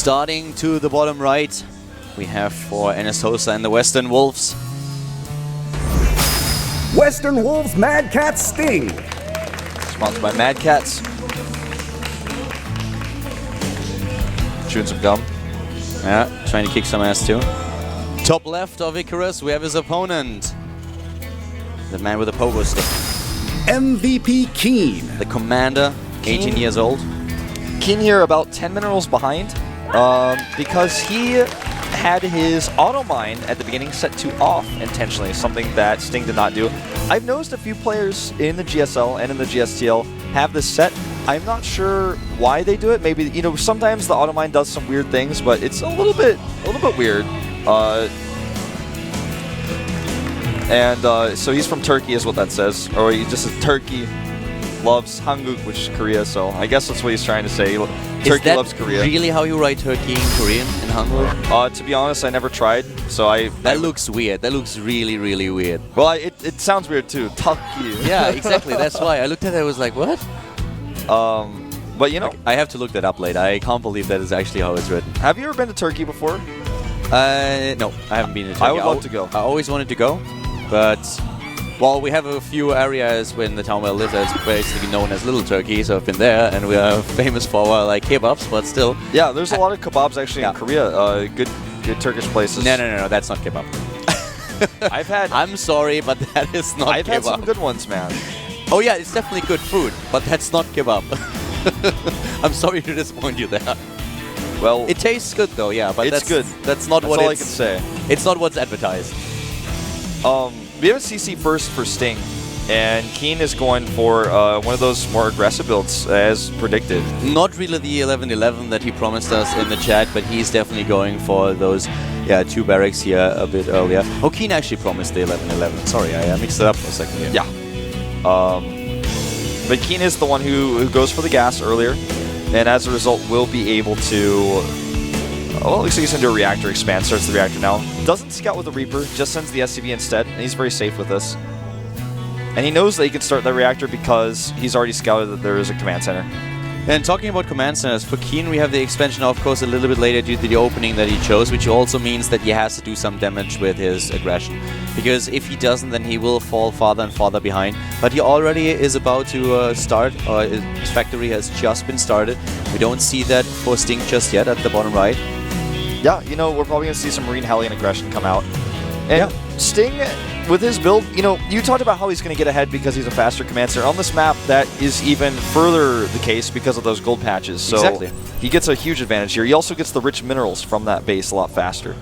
Starting to the bottom right, we have for NSH and the Western Wolves. Western Wolves Mad Cats Sting. Sponsored by Mad Cats. Chewing some gum. Yeah, trying to kick some ass too. Top left of Icarus, we have his opponent. The man with the pogo stick. MVP Keen. The commander, 18 years old. Keen here about 10 minerals behind because he had his auto mine at the beginning set to off intentionally, something that Sting did not do. I've noticed a few players in the GSL and in the GSTL have this set. I'm not sure why they do it. Maybe, you know, sometimes the auto mine does some weird things, but it's a little bit weird. So he's from Turkey is what that says, or he just says Turkey loves Hanguk, which is Korea, so I guess that's what he's trying to say. Turkey loves Korea. Really how you write Turkey in Korean, in Hangul? To be honest, I never tried, so That looks weird. That looks really, really weird. Well, it sounds weird too. Turkey. Yeah, exactly. That's why. I looked at it, I was like, what? But you know, I have to look that up later. I can't believe that is actually how it's written. Have you ever been to Turkey before? No, I haven't been to Turkey. I would love to go. I always wanted to go, but... Well, we have a few areas in the town where I live that's basically known as Little Turkey, so I've been there, and we are famous for like kebabs, but still. Yeah, there's a lot of kebabs actually in Korea. Good Turkish places. No, that's not kebab. I'm sorry, but that is not kebab. I've had some good ones, man. Oh yeah, it's definitely good food, but that's not kebab. I'm sorry to disappoint you there. Well, it tastes good though, yeah, but it's good. That's not what all I can say. It's not what's advertised. We have a CC first for Sting, and Keen is going for one of those more aggressive builds, as predicted. Not really the 11-11 that he promised us in the chat, but he's definitely going for those, two barracks here a bit earlier. Oh, Keen actually promised the 11-11. Sorry, I mixed it up for a second here. Yeah. But Keen is the one who goes for the gas earlier, and as a result will be able to... Well, it looks like he's going to do a reactor expand. Starts the reactor now. Doesn't scout with the Reaper, just sends the SCV instead, and he's very safe with this. And he knows that he can start that reactor because he's already scouted that there is a command center. And talking about command centers, for Keen we have the expansion of course a little bit later due to the opening that he chose, which also means that he has to do some damage with his aggression. Because if he doesn't, then he will fall farther and farther behind. But he already is about to start, his factory has just been started. We don't see that for Sting just yet at the bottom right. Yeah, you know, we're probably going to see some Marine Hellion aggression come out. And Sting, with his build, you know, you talked about how he's going to get ahead because he's a faster command center. On this map, that is even further the case because of those gold patches. So exactly. He gets a huge advantage here. He also gets the rich minerals from that base a lot faster.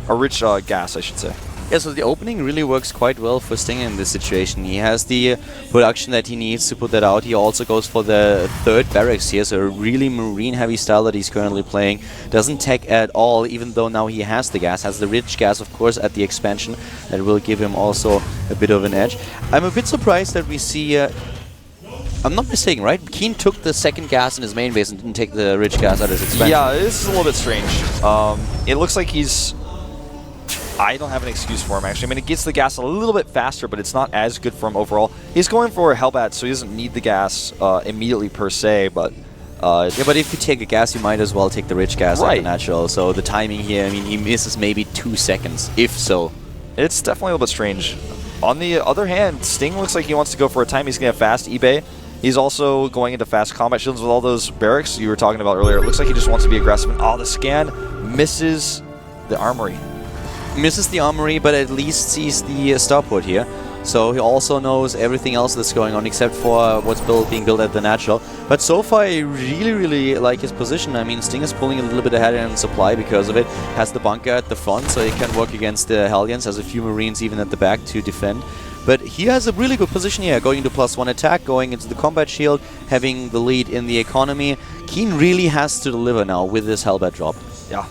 Or rich gas, I should say. Yeah, so the opening really works quite well for Sting in this situation. He has the production that he needs to put that out. He also goes for the third barracks here, so a really marine-heavy style that he's currently playing. Doesn't tech at all, even though now he has the gas. Has the rich gas, of course, at the expansion. That will give him also a bit of an edge. I'm a bit surprised that we see... I'm not mistaken, right? Keen took the second gas in his main base and didn't take the rich gas out of his expansion. Yeah, this is a little bit strange. It looks like he's... I don't have an excuse for him, actually. I mean, it gets the gas a little bit faster, but it's not as good for him overall. He's going for a Hellbat, so he doesn't need the gas immediately per se, but... yeah, but if you take a gas, you might as well take the rich gas at the natural. So the timing here, I mean, he misses maybe 2 seconds, if so. It's definitely a little bit strange. On the other hand, Sting looks like he wants to go for a time. He's going to have fast eBay. He's also going into fast combat shields with all those barracks you were talking about earlier. It looks like he just wants to be aggressive. And, the scan misses the armory. Misses the armory, but at least sees the starport here. So he also knows everything else that's going on except for what's being built at the natural. But so far, I really, really like his position. I mean, Sting is pulling a little bit ahead in supply because of it. Has the bunker at the front, so he can work against the Hellions. Has a few Marines even at the back to defend. But he has a really good position here, going into +1 attack, going into the combat shield, having the lead in the economy. Keen really has to deliver now with this Hellbat drop. Yeah.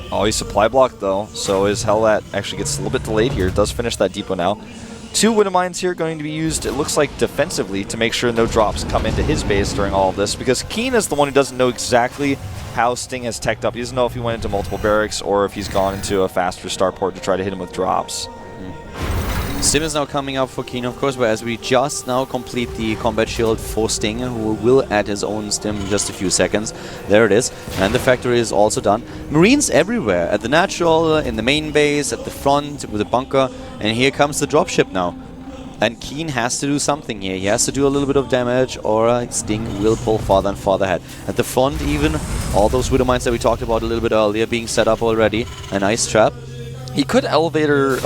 Oh, he's supply blocked though, so his Hellbat actually gets a little bit delayed here. It does finish that depot now. 2 Widow Mines here going to be used, it looks like, defensively to make sure no drops come into his base during all of this, because Keen is the one who doesn't know exactly how Sting has teched up. He doesn't know if he went into multiple barracks or if he's gone into a faster starport to try to hit him with drops. Stim is now coming up for Keen, of course, whereas we just now complete the combat shield for Sting, who will add his own Stim in just a few seconds. There it is. And the factory is also done. Marines everywhere, at the natural, in the main base, at the front, with the bunker. And here comes the dropship now. And Keen has to do something here. He has to do a little bit of damage, or Sting will pull farther and farther ahead. At the front even, all those widow mines that we talked about a little bit earlier being set up already. A nice trap. He could elevator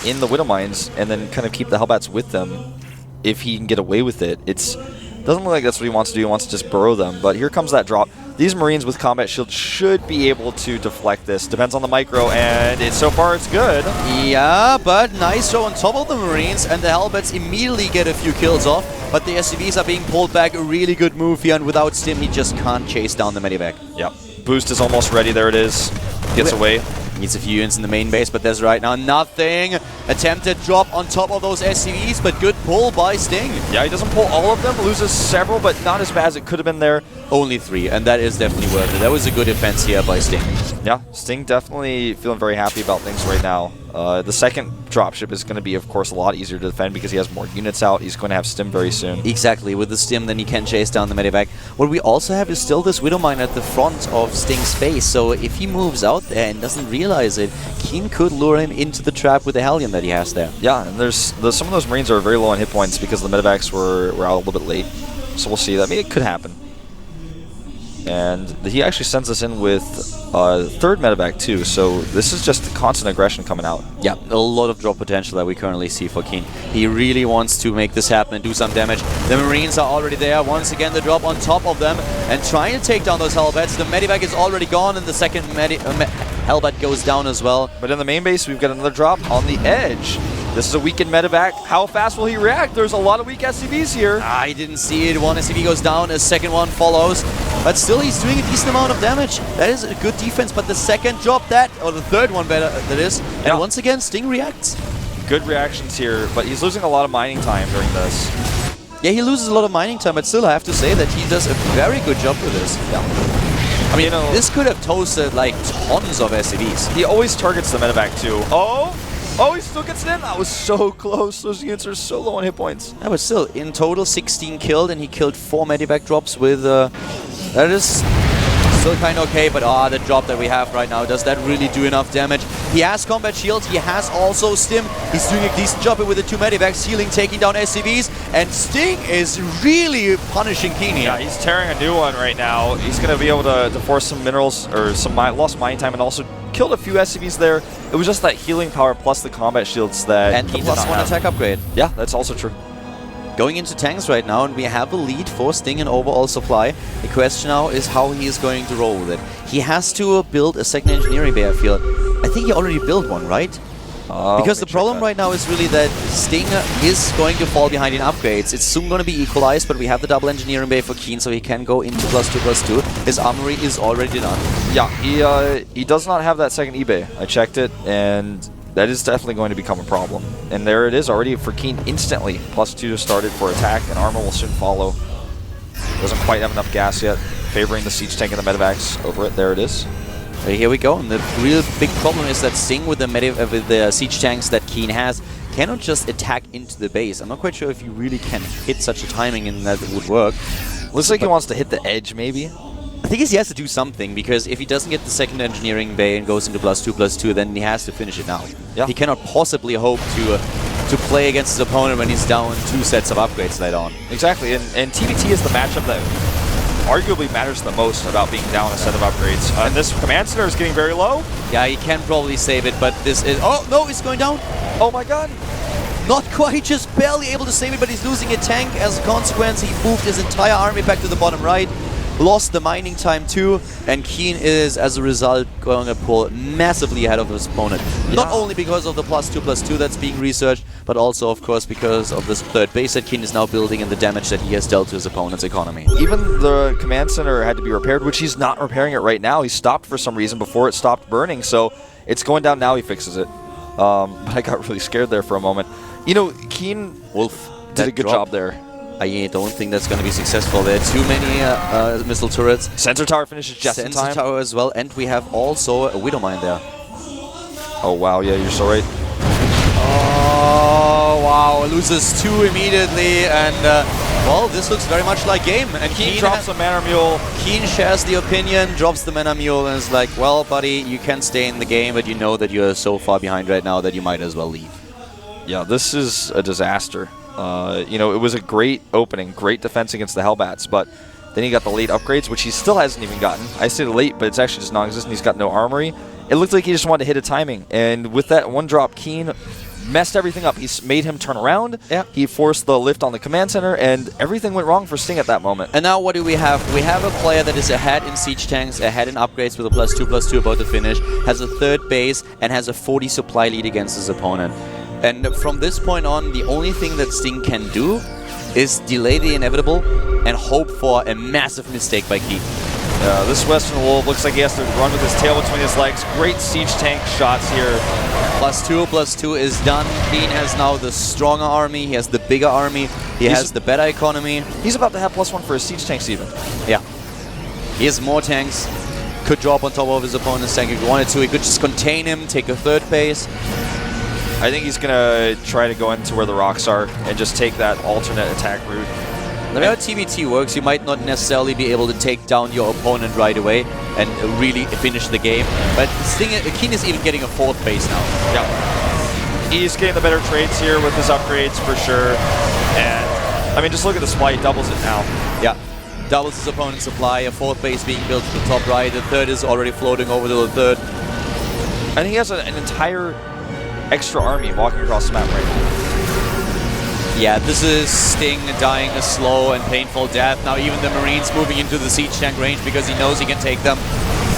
in the Widow Mines and then kind of keep the Hellbats with them if he can get away with it. Doesn't look like that's what he wants to do. He wants to just burrow them. But here comes that drop. These Marines with combat shield should be able to deflect this. Depends on the micro, and so far it's good. Yeah, but nice throw on top of the Marines, and the Hellbats immediately get a few kills off. But the SCVs are being pulled back. A really good move here, and without Stim, he just can't chase down the medivac. Yep. Boost is almost ready. There it is. Gets away. Needs a few units in the main base, but there's right now nothing. Attempted drop on top of those SCVs, but good pull by Sting. Yeah, he doesn't pull all of them, loses several, but not as bad as it could have been there. Only 3, and that is definitely worth it. That was a good defense here by Sting. Yeah, Sting definitely feeling very happy about things right now. The second dropship is going to be, of course, a lot easier to defend because he has more units out. He's going to have Stim very soon. Exactly. With the Stim, then he can chase down the medivac. What we also have is still this Widow Mine at the front of Sting's face, so if he moves out there and doesn't realize it, Keen could lure him into the trap with the Hellion that he has there. Yeah, and some of those Marines are very low on hit points because the medivacs were out a little bit late. So we'll see. I mean, it could happen. And he actually sends us in with third medevac too, so this is just constant aggression coming out. Yeah, a lot of drop potential that we currently see for Keen. He really wants to make this happen and do some damage. The Marines are already there. Once again, the drop on top of them and trying to take down those Hellbats. The medivac is already gone, and the second Hellbat goes down as well. But in the main base, we've got another drop on the edge. This is a weakened medevac. How fast will he react? There's a lot of weak SCVs here. I didn't see it. One SCV goes down, a second one follows. But still, he's doing a decent amount of damage. That is a good defense, but the second drop or the third one better, that is. And yeah. Once again, Sting reacts. Good reactions here, but he's losing a lot of mining time during this. Yeah, he loses a lot of mining time, but still I have to say that he does a very good job with this. Yeah. I mean, this could have toasted like tons of SCVs. He always targets the medevac too. Oh, he still gets it in. That was so close. Those units are so low on hit points. Yeah, but still, in total, 16 killed, and he killed 4 medivac drops with... that is still kind of okay, but the drop that we have right now, does that really do enough damage? He has combat shield, he has also Stim. He's doing a decent job with the 2 medivacs, healing, taking down SCVs, and Sting is really punishing Keen here. Yeah, he's tearing a new one right now. He's going to be able to force some minerals, or some lost mining time, and also killed a few SCVs there. It was just that healing power plus the combat shields that... And the +1 attack upgrade. Yeah, that's also true. Going into tanks right now, and we have a lead for Sting in overall supply. The question now is how he is going to roll with it. He has to build a second engineering bay, I feel. I think he already built one, right? Because the problem right now is really that Sting is going to fall behind in upgrades. It's soon going to be equalized, but we have the double engineering bay for Keen, so he can go into +2/+2. His armory is already done. Yeah, he does not have that second eBay. I checked it, and that is definitely going to become a problem. And there it is already for Keen instantly. +2 to start it for attack, and armor will soon follow. Doesn't quite have enough gas yet. Favoring the siege tank and the medevacs over it. There it is. Here we go, and the real big problem is that Sting with the siege tanks that Keen has cannot just attack into the base. I'm not quite sure if you really can hit such a timing and that it would work. Looks like he wants to hit the edge, maybe. I think he has to do something, because if he doesn't get the second engineering bay and goes into +2/+2, then he has to finish it now. Yeah. He cannot possibly hope to play against his opponent when he's down 2 sets of upgrades later on. Exactly, and TBT is the matchup that arguably matters the most about being down a set of upgrades. And this command center is getting very low. Yeah, he can probably save it, but this is... Oh, no, it's going down. Oh my god. Not quite, just barely able to save it, but he's losing a tank as a consequence. He moved his entire army back to the bottom right. Lost the mining time too, and Keen is, as a result, going to pull massively ahead of his opponent. Yeah. Not only because of the +2/+2 that's being researched, but also, of course, because of this third base that Keen is now building and the damage that he has dealt to his opponent's economy. Even the command center had to be repaired, which he's not repairing it right now. He stopped for some reason before it stopped burning, so it's going down now. He fixes it. But I got really scared there for a moment. You know, Keen Wolf did a good job there. I don't think that's going to be successful. There are too many missile turrets. Sensor tower finishes just in time. Sensor tower as well, and we have also a Widow Mine there. Oh wow, yeah, you're so right. Oh, loses 2 immediately, and well, this looks very much like game. And Keen drops the Mana Mule. Keen shares the opinion, drops the Mana Mule, and is like, well, buddy, you can stay in the game, but you know that you're so far behind right now that you might as well leave. Yeah, this is a disaster. You know, it was a great opening, great defense against the Hellbats, but then he got the late upgrades, which he still hasn't even gotten. I say late, but it's actually just non-existent. He's got no armory. It looked like he just wanted to hit a timing, and with that one drop, Keen messed everything up. He made him turn around. Yeah. He forced the lift on the command center, and everything went wrong for Sting at that moment. And now what do we have? We have a player that is ahead in siege tanks, ahead in upgrades with a +2/+2 about to finish, has a 3rd base, and has a 40 supply lead against his opponent. And from this point on, the only thing that Sting can do is delay the inevitable and hope for a massive mistake by Keen. This Western Wolf looks like he has to run with his tail between his legs. Great siege tank shots here. +2/+2 is done. Keen has now the stronger army, he has the bigger army, he has the better economy. He's about to have +1 for his siege tanks even. Yeah. He has more tanks, could drop on top of his opponent's tank if he wanted to. He could just contain him, take a 3rd base. I think he's going to try to go into where the rocks are and just take that alternate attack route. The way how TBT works, you might not necessarily be able to take down your opponent right away and really finish the game, but Keen is even getting a 4th base now. Yeah. He's getting the better trades here with his upgrades for sure. And, I mean, just look at the supply. He doubles it now. Yeah. Doubles his opponent's supply, a 4th base being built to the top right, the 3rd is already floating over to the 3rd. And he has an entire extra army walking across the map right now. Yeah, this is Sting dying a slow and painful death. Now even the Marines moving into the siege tank range because he knows he can take them.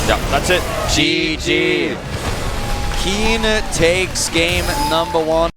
Yeah, that's it. GG. Keen takes game number 1.